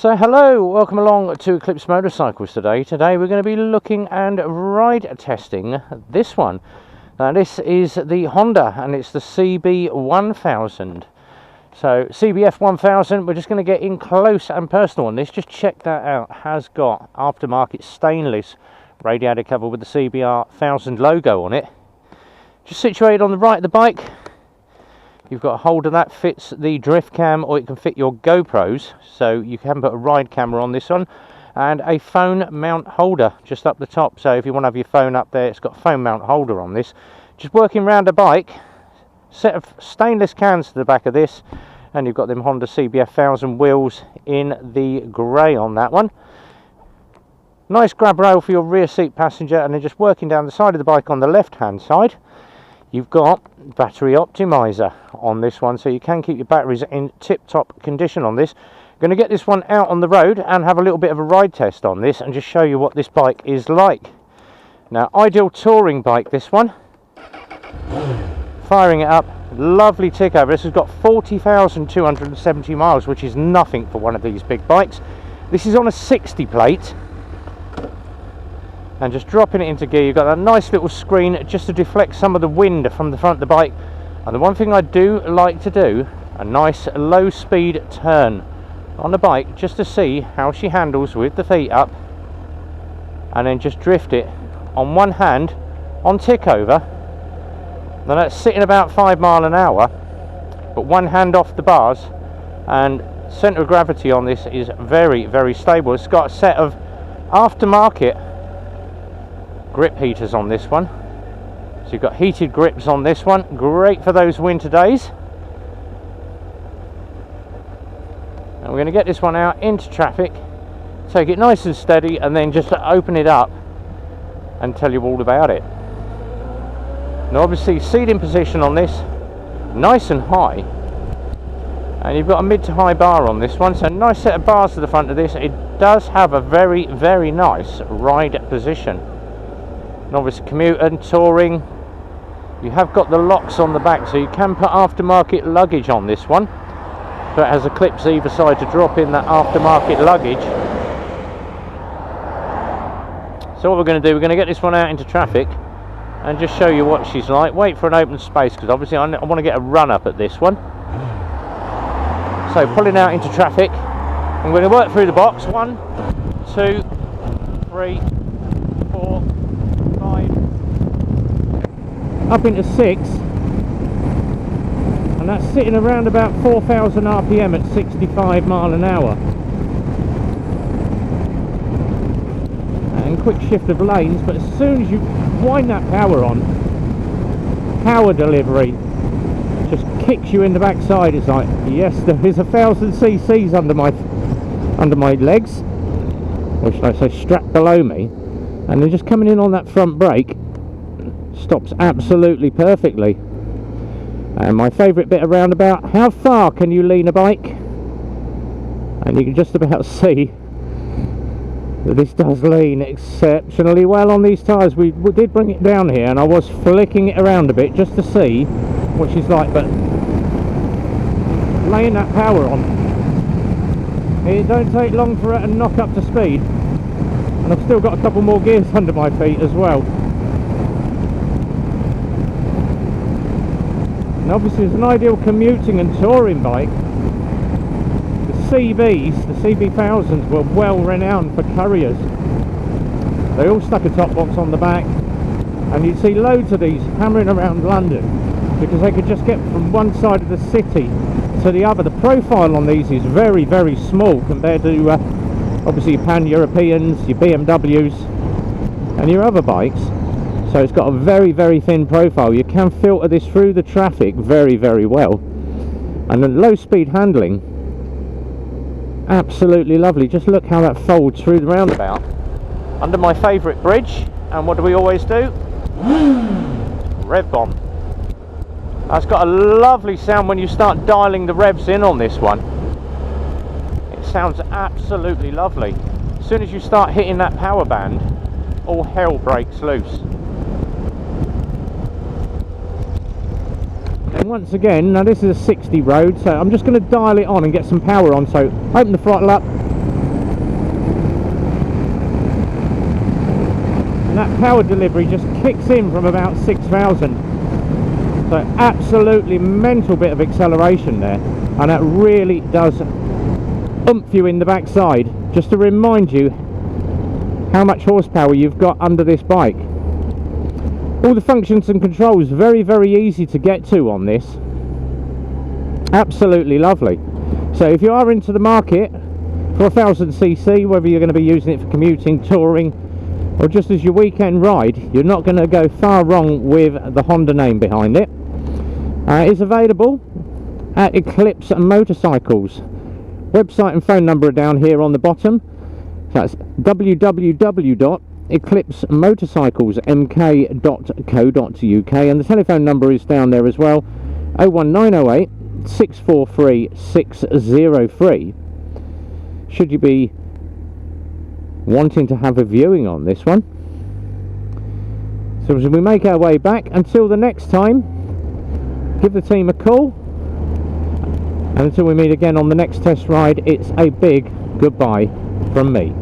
So hello, welcome along to Eclipse Motorcycles today. Today we're going to be looking and ride testing this one. Now this is the Honda and it's the CB1000. So CBF1000, we're just going to get in close and personal on this. Just check that out. Has got aftermarket stainless radiator cover with the CBR1000 logo on it. Just situated on the right of the bike. You've got a holder that fits the drift cam, or it can fit your GoPros, so you can put a ride camera on this one, and a phone mount holder just up the top. So if you want to have your phone up there, it's got a phone mount holder on this. Just working around the bike, set of stainless cans to the back of this, and you've got them Honda CBF1000 wheels in the grey on that one. Nice grab rail for your rear seat passenger, and then just working down the side of the bike on the left hand side, you've got battery optimizer on this one, so you can keep your batteries in tip-top condition on this. Going to get this one out on the road and have a little bit of a ride test on this and just show you what this bike is like. Now, ideal touring bike, this one. Firing it up, lovely tick over. This has got 40,270 miles, which is nothing for one of these big bikes. This is on a 60 plate. And just dropping it into gear, you've got that nice little screen just to deflect some of the wind from the front of the bike. And the one thing I do like to do, a nice low speed turn on the bike just to see how she handles with the feet up, and then just drift it on one hand on tick over. Now that's sitting about 5 miles an hour, but one hand off the bars, and centre of gravity on this is very, very stable. It's got a set of aftermarket grip heaters on this one, so you've got heated grips on this one, great for those winter days. And we're going to get this one out into traffic, take it nice and steady, and then just open it up and tell you all about it. Now obviously seating position on this nice and high, and you've got a mid to high bar on this one, so nice set of bars to the front of this. It does have a very, very nice ride position. Novice commuter and touring, you have got the locks on the back, so you can put aftermarket luggage on this one, so it has a clips either side to drop in that aftermarket luggage. So what we're going to do, we're going to get this one out into traffic and just show you what she's like. Wait for an open space, because obviously I want to get a run up at this one. So pulling out into traffic, I'm going to work through the box. 1, 2, 3, 4, 5, up into 6, and that's sitting around about 4,000 RPM at 65 miles an hour. And quick shift of lanes, but as soon as you wind that power on, power delivery just kicks you in the backside. It's like, yes, there is 1,000 cc's under my legs, or should I say strapped below me. And then just coming in on that front brake stops absolutely perfectly. And my favourite bit around about, how far can you lean a bike? And you can just about see that this does lean exceptionally well on these tyres. We did bring it down here and I was flicking it around a bit just to see what she's like, but laying that power on, it don't take long for it to knock up to speed. And I've still got a couple more gears under my feet as well. And obviously it's an ideal commuting and touring bike. The CBs, the CB1000s, were well renowned for couriers. They all stuck a top box on the back, and you'd see loads of these hammering around London because they could just get from one side of the city to the other. The profile on these is very, very small compared to obviously your Pan-Europeans, your BMWs and your other bikes. So it's got a very, very thin profile. You can filter this through the traffic very, very well. And the low speed handling, absolutely lovely. Just look how that folds through the roundabout. Under my favourite bridge, and what do we always do? Rev bomb. That's got a lovely sound when you start dialing the revs in on this one. Sounds absolutely lovely. As soon as you start hitting that power band, all hell breaks loose. And once again, now this is a 60 road, so I'm just going to dial it on and get some power on. So open the throttle up, and that power delivery just kicks in from about 6,000. So absolutely mental bit of acceleration there, and that really does oomph you in the backside, just to remind you how much horsepower you've got under this bike. All the functions and controls very, very easy to get to on this. Absolutely lovely. So if you are into the market for a 1000cc, whether you're going to be using it for commuting, touring, or just as your weekend ride, you're not going to go far wrong with the Honda name behind it. It's available at Eclipse Motorcycles. Website and phone number are down here on the bottom. So that's www.eclipsemotorcyclesmk.co.uk, and the telephone number is down there as well, 01908 643 603. Should you be wanting to have a viewing on this one. So as we make our way back, until the next time, give the team a call, and until we meet again on the next test ride, it's a big goodbye from me.